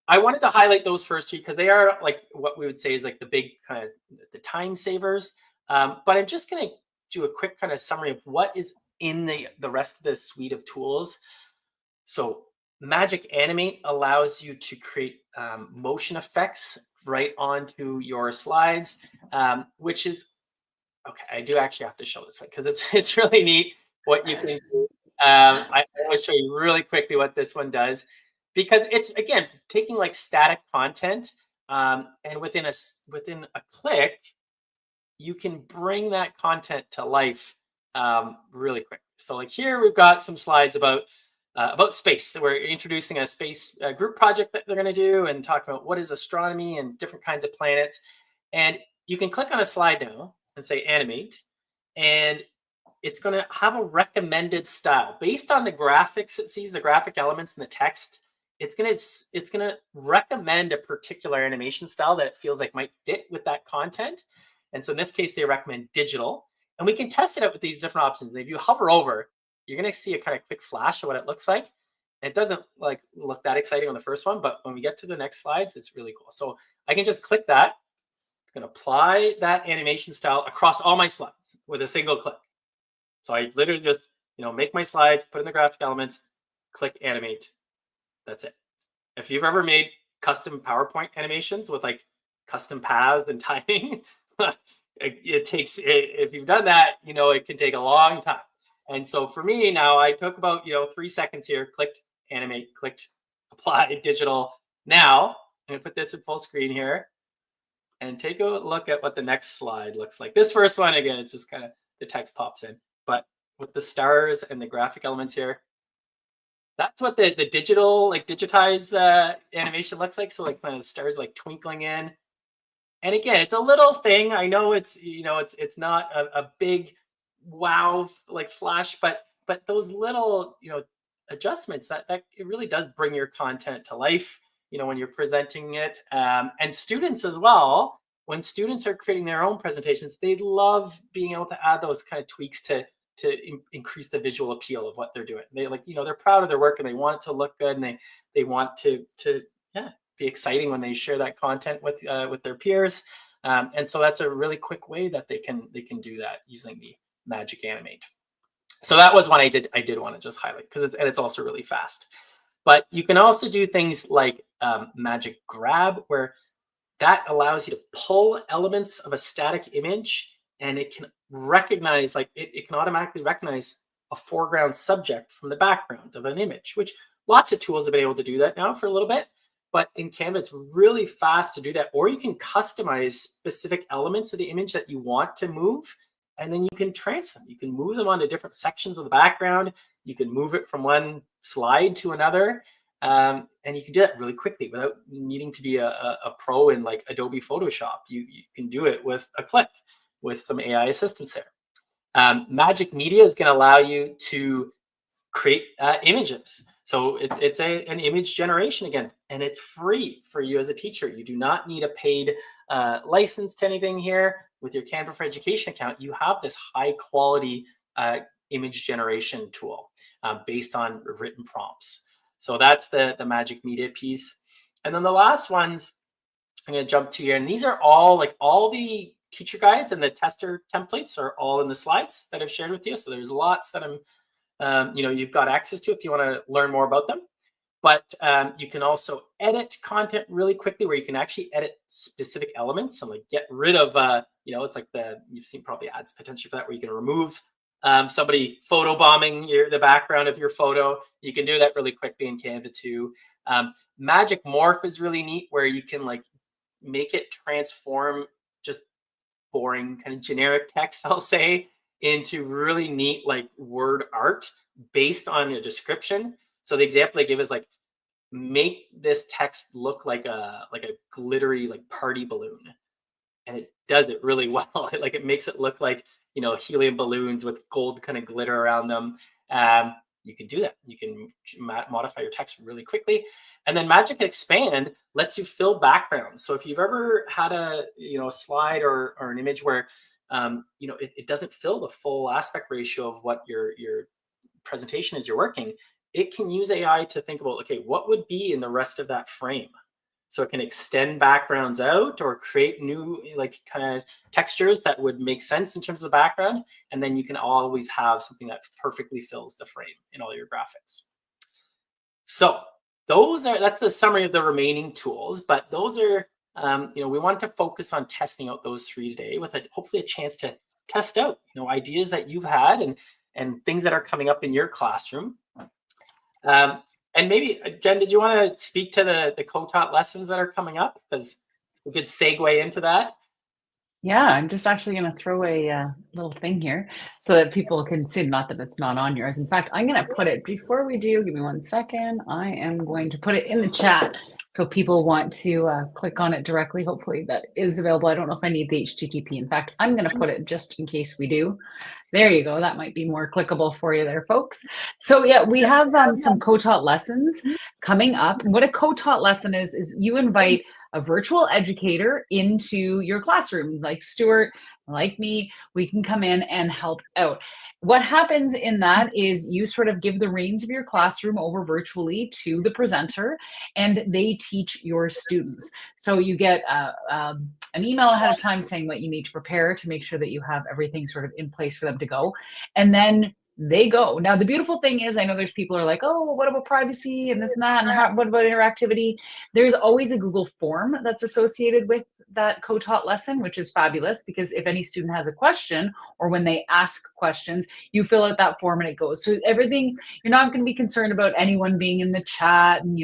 I wanted to highlight those first 3 because they are like what we would say is like the big kind of the time savers. But I'm just going to do a quick kind of summary of what is in the rest of the suite of tools. So Magic Animate allows you to create motion effects right onto your slides, which is, okay, I do actually have to show this one because it's really neat what you can do. I will show you really quickly what this one does, because it's, again, taking like static content and within a click, you can bring that content to life really quick. So like here, we've got some slides about space. We're introducing a space group project that they're going to do and talk about what is astronomy and different kinds of planets. And you can click on a slide now and say animate, and it's going to have a recommended style based on the graphics it sees, the graphic elements in the text. It's going to recommend a particular animation style that it feels like might fit with that content. And so in this case, they recommend digital, and we can test it out with these different options. And if you hover over, you're going to see a kind of quick flash of what it looks like. It doesn't like look that exciting on the first one, but when we get to the next slides, it's really cool. So I can just click that. It's going to apply that animation style across all my slides with a single click. So I literally just, make my slides, put in the graphic elements, click animate. That's it. If you've ever made custom PowerPoint animations with like custom paths and timing, it takes, if you've done that, it can take a long time. And so for me now, I took about 3 seconds here, clicked animate, clicked apply digital. Now I'm gonna put this in full screen here and take a look at what the next slide looks like. This first one, again, it's just kind of the text pops in, but with the stars and the graphic elements here, that's what the digital, like digitized animation looks like. So like kind of stars like twinkling in. And again, it's a little thing. I know it's, it's not a big wow like flash, but those little adjustments that it really does bring your content to life when you're presenting it. And students as well, when students are creating their own presentations, they love being able to add those kind of tweaks to increase the visual appeal of what they're doing. They like, they're proud of their work and they want it to look good, and they want to yeah, be exciting when they share that content with their peers. And so that's a really quick way that they can do that using the Magic Animate. So that was one I did want to just highlight because it's also really fast. But you can also do things like Magic Grab, where that allows you to pull elements of a static image, and it can recognize, like it can automatically recognize a foreground subject from the background of an image, which lots of tools have been able to do that now for a little bit. But in Canva, it's really fast to do that. Or you can customize specific elements of the image that you want to move, and then you can transfer them. You can move them onto different sections of the background. You can move it from one slide to another. And you can do that really quickly without needing to be a pro in like Adobe Photoshop. You can do it with a click with some AI assistance there. Magic Media is going to allow you to create images. So it's an image generation again, and it's free for you as a teacher. You do not need a paid license to anything here. With your Canva for Education account, you have this high quality image generation tool based on written prompts. So that's the Magic Media piece. And then the last ones I'm going to jump to here. And these are all the teacher guides and the tester templates are all in the slides that I've shared with you. So there's lots that you've got access to if you want to learn more about them. But you can also edit content really quickly, where you can actually edit specific elements and like get rid of, it's like you've seen probably ads potentially for that, where you can remove somebody photo bombing the background of your photo. You can do that really quickly in Canva too. Magic Morph is really neat, where you can like make it transform just boring kind of generic text, I'll say, into really neat like word art based on a description. So the example I give is like, make this text look like a glittery like party balloon, and it does it really well. Like it makes it look like helium balloons with gold kind of glitter around them. You can do that. You can modify your text really quickly. And then Magic Expand lets you fill backgrounds. So if you've ever had a slide or an image where it doesn't fill the full aspect ratio of what your presentation is you're working, it can use AI to think about, okay, what would be in the rest of that frame? So it can extend backgrounds out or create new like kind of textures that would make sense in terms of the background. And then you can always have something that perfectly fills the frame in all your graphics. So that's the summary of the remaining tools, but those are, we want to focus on testing out those three today with hopefully a chance to test out, ideas that you've had and things that are coming up in your classroom. And maybe, Jen, did you want to speak to the co-taught lessons that are coming up? Because it's a good segue into that. Yeah, I'm just actually going to throw a little thing here so that people can see, not that it's not on yours. In fact, I'm going to put it, before we do, give me 1 second. I am going to put it in the chat so people want to click on it directly. Hopefully that is available. I don't know if I need the HTTP. In fact, I'm going to put it just in case we do. There you go. That might be more clickable for you there, folks. So yeah, we have some co-taught lessons coming up. What a co-taught lesson is you invite a virtual educator into your classroom, like Stuart, like me. We can come in and help out. What happens in that is you sort of give the reins of your classroom over virtually to the presenter, and they teach your students. So you get an email ahead of time saying what you need to prepare to make sure that you have everything sort of in place for them to go. And then they go. Now, the beautiful thing is, I know there's people who are like, oh, well, what about privacy and this and that, and what about interactivity? There's always a Google form that's associated with that co-taught lesson, which is fabulous, because if any student has a question or when they ask questions, you fill out that form and it goes. So everything, you're not going to be concerned about anyone being in the chat and,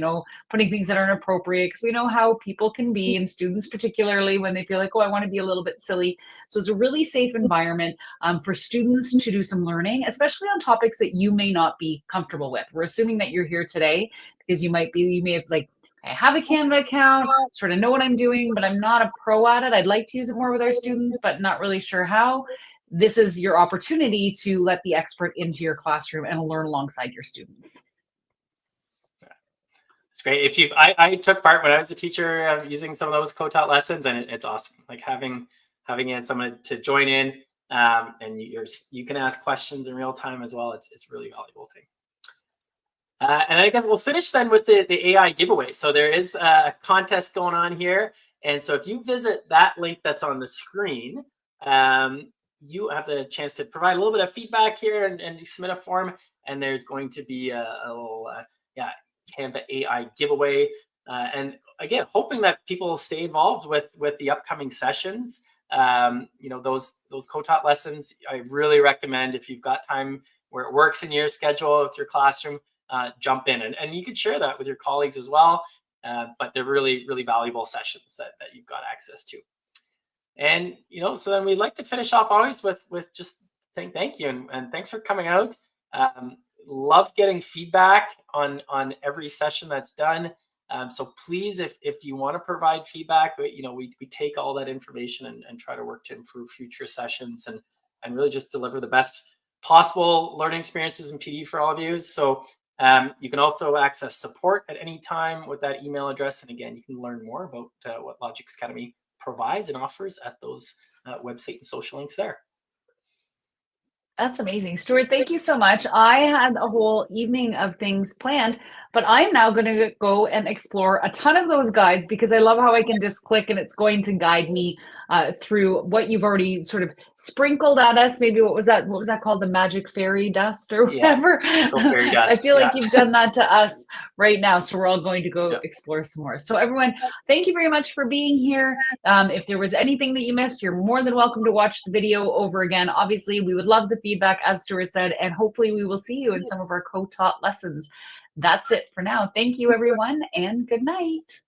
putting things that aren't appropriate, because we know how people can be, and students particularly, when they feel like, oh, I want to be a little bit silly. So it's a really safe environment for students to do some learning, especially on topics that you may not be comfortable with. We're assuming that you're here today because you may have like, I have a Canva account, sort of know what I'm doing, but I'm not a pro at it. I'd like to use it more with our students, but not really sure how. This is your opportunity to let the expert into your classroom and learn alongside your students. That's great. If I took part when I was a teacher using some of those co-taught lessons, and it's awesome. Like having someone to join in, and you can ask questions in real time as well. It's a really valuable thing. And I guess we'll finish then with the AI giveaway. So there is a contest going on here. And so if you visit that link that's on the screen, you have the chance to provide a little bit of feedback here and submit a form. And there's going to be a little Canva AI giveaway. And again, hoping that people stay involved with the upcoming sessions. Those co-taught lessons, I really recommend if you've got time where it works in your schedule with your classroom, jump in and you can share that with your colleagues as well. But they're really, really valuable sessions that you've got access to. And, so then we'd like to finish off always with just saying thank you and thanks for coming out. Love getting feedback on every session that's done. So please, if you want to provide feedback, we take all that information and try to work to improve future sessions and really just deliver the best possible learning experiences in PD for all of you. So you can also access support at any time with that email address. And again, you can learn more about what Logix Academy provides and offers at those website and social links there. That's amazing. Stuart, thank you so much. I had a whole evening of things planned, but I'm now going to go and explore a ton of those guides because I love how I can just click and it's going to guide me through what you've already sort of sprinkled at us. Maybe what was that called? The magic fairy dust or whatever? Fairy dust. I feel like you've done that to us right now. So we're all going to go explore some more. So everyone, thank you very much for being here. If there was anything that you missed, you're more than welcome to watch the video over again. Obviously, we would love the feedback, as Stuart said, and hopefully we will see you in some of our co-taught lessons. That's it for now. Thank you, everyone, and good night.